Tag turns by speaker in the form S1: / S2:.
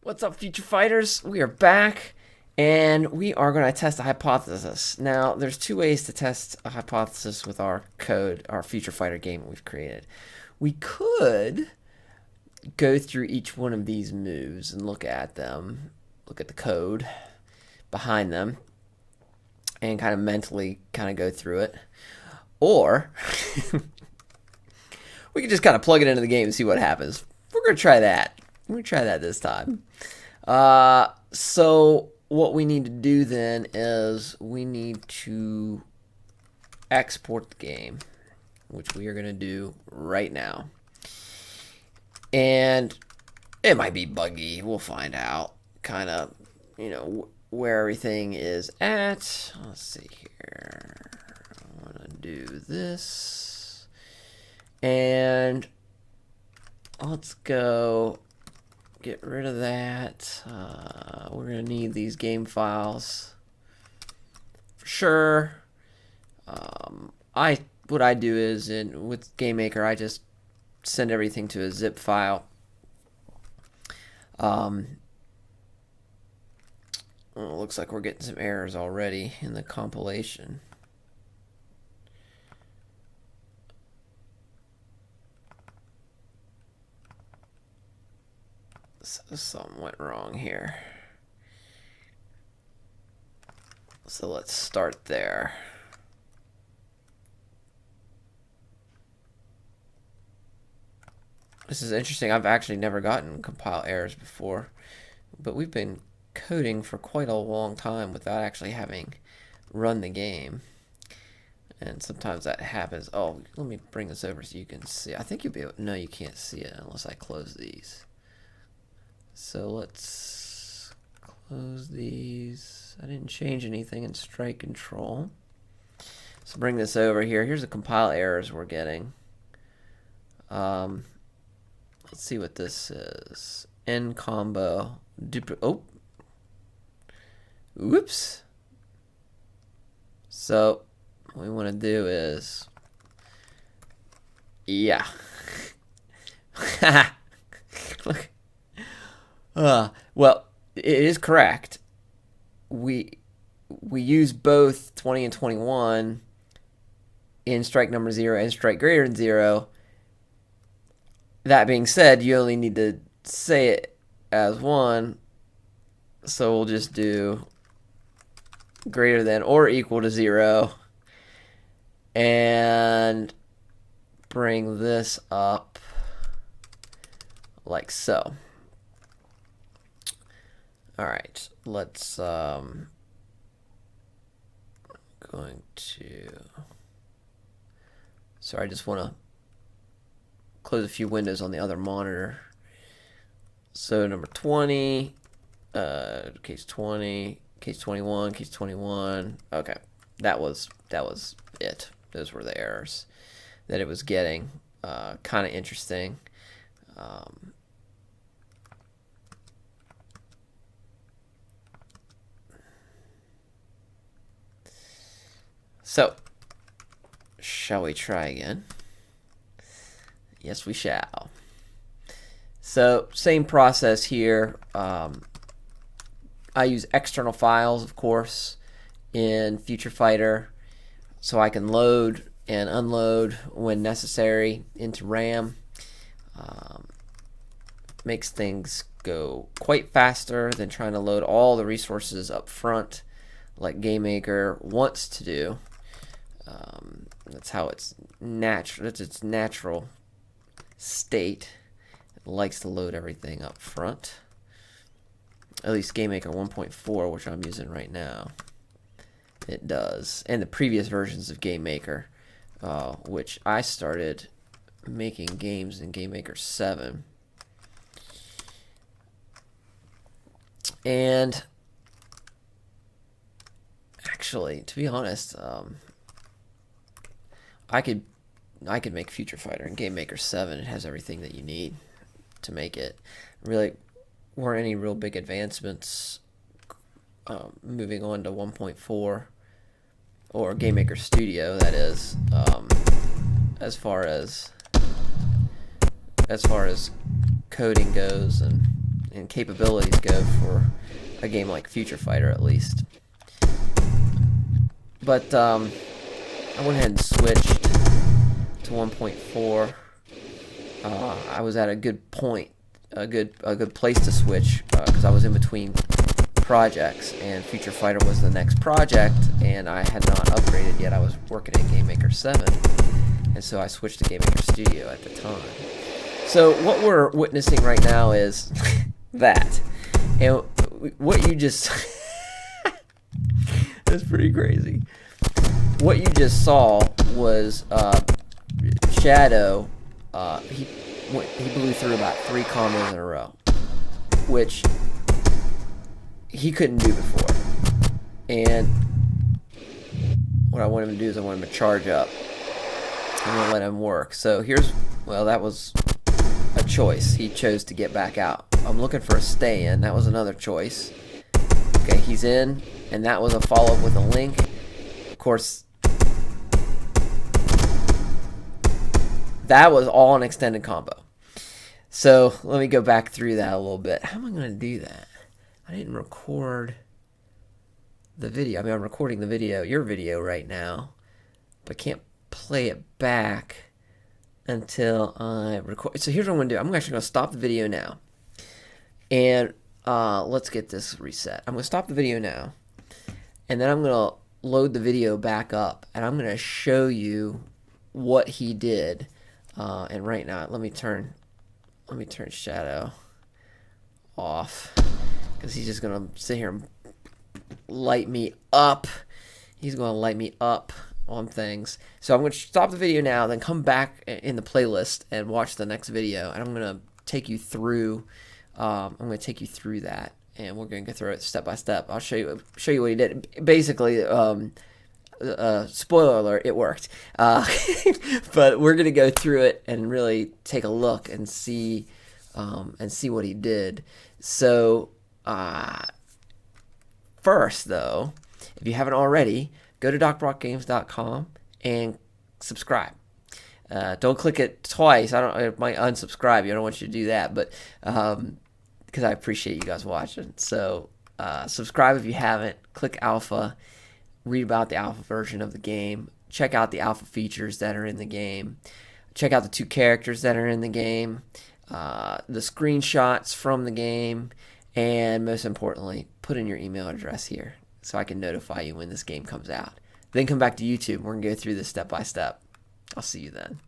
S1: What's up, future fighters? We are back, and we are going to test a hypothesis. Now, there's two ways to test a hypothesis with our code, our future fighter game we've created. We could go through each one of these moves and look at them, look at the code behind them, and kind of mentally kind of go through it. Or we could just kind of plug it into the game and see what happens. We're going to try that. We're going to try that this time. So what we need to do then is we need to export the game, which we are going to do right now. And it might be buggy. We'll find out kind of, where everything is at. Let's see here. I want to do this. And let's go get rid of that. We're going to need these game files for sure. What I do is with GameMaker, I just send everything to a zip file. Well, it looks like we're getting some errors already in the compilation. So something went wrong here. So let's start there. This is interesting. I've actually never gotten compile errors before, but we've been coding for quite a long time without actually having run the game. And sometimes that happens. Oh, let me bring this over so you can see. I think you'll be able... No, you can't see it unless I close these. So let's close these. I didn't change anything in strike control. So bring this over here. Here's the compile errors we're getting. Let's see what this is. N combo. Oh. Whoops. So what we want to do is, yeah. Look. Well, it is correct. We use both 20 and 21 in strike number 0 and strike greater than 0. That being said, you only need to say it as one. So we'll just do greater than or equal to 0. And bring this up like so. All right, let's going to, sorry, I just want to close a few windows on the other monitor. So number 20, case 20, case 21, case 21. Okay, that was it. Those were the errors that it was getting. Kind of interesting. So, shall we try again? Yes, we shall. So, same process here. I use external files, of course, in Future Fighter, so I can load and unload when necessary into RAM. Makes things go quite faster than trying to load all the resources up front, like GameMaker wants to do. That's how it's natural. That's its natural state. It likes to load everything up front. At least GameMaker 1.4, which I'm using right now, it does. And the previous versions of GameMaker, which I started making games in GameMaker 7. And actually, to be honest, I could make Future Fighter in GameMaker 7. It has everything that you need to make it. Really weren't any real big advancements moving on to 1.4 or GameMaker Studio, that is, as far as coding goes and and capabilities go for a game like Future Fighter, at least. But I went ahead and switched to 1.4. I was at a good point, a good place to switch, because I was in between projects, and Future Fighter was the next project, and I had not upgraded yet. I was working at GameMaker 7, and so I switched to GameMaker Studio at the time. So what we're witnessing right now is that, and what you just that's pretty crazy. What you just saw was Shadow. He blew through about 3 combos in a row, which he couldn't do before. And what I want him to do is I want him to charge up. I'm going to let him work. So that was a choice. He chose to get back out. I'm looking for a stay in. That was another choice. Okay, he's in, and that was a follow-up with a link. Of course, that was all an extended combo. So let me go back through that a little bit. How am I going to do that? I didn't record the video. I mean, I'm recording the video, your video right now, but can't play it back until I record. So here's what I'm going to do. I'm actually going to stop the video now. And let's get this reset. I'm going to stop the video now. And then I'm going to load the video back up. And I'm going to show you what he did. And right now, let me turn Shadow off, because he's just gonna sit here and light me up. He's gonna light me up on things. So I'm gonna stop the video now, then come back in the playlist and watch the next video, and I'm gonna take you through. That, and we're gonna go through it step by step. I'll show you what he did. Basically, spoiler alert, it worked. But we're gonna go through it and really take a look and see what he did. So first, though, if you haven't already, go to DocBrockGames.com and subscribe. Don't click it twice. It might unsubscribe you. I don't want you to do that, but because I appreciate you guys watching. So subscribe if you haven't. Click alpha. Read about the alpha version of the game. Check out the alpha features that are in the game. Check out the 2 characters that are in the game. The screenshots from the game. And most importantly, put in your email address here so I can notify you when this game comes out. Then come back to YouTube. We're going to go through this step by step. I'll see you then.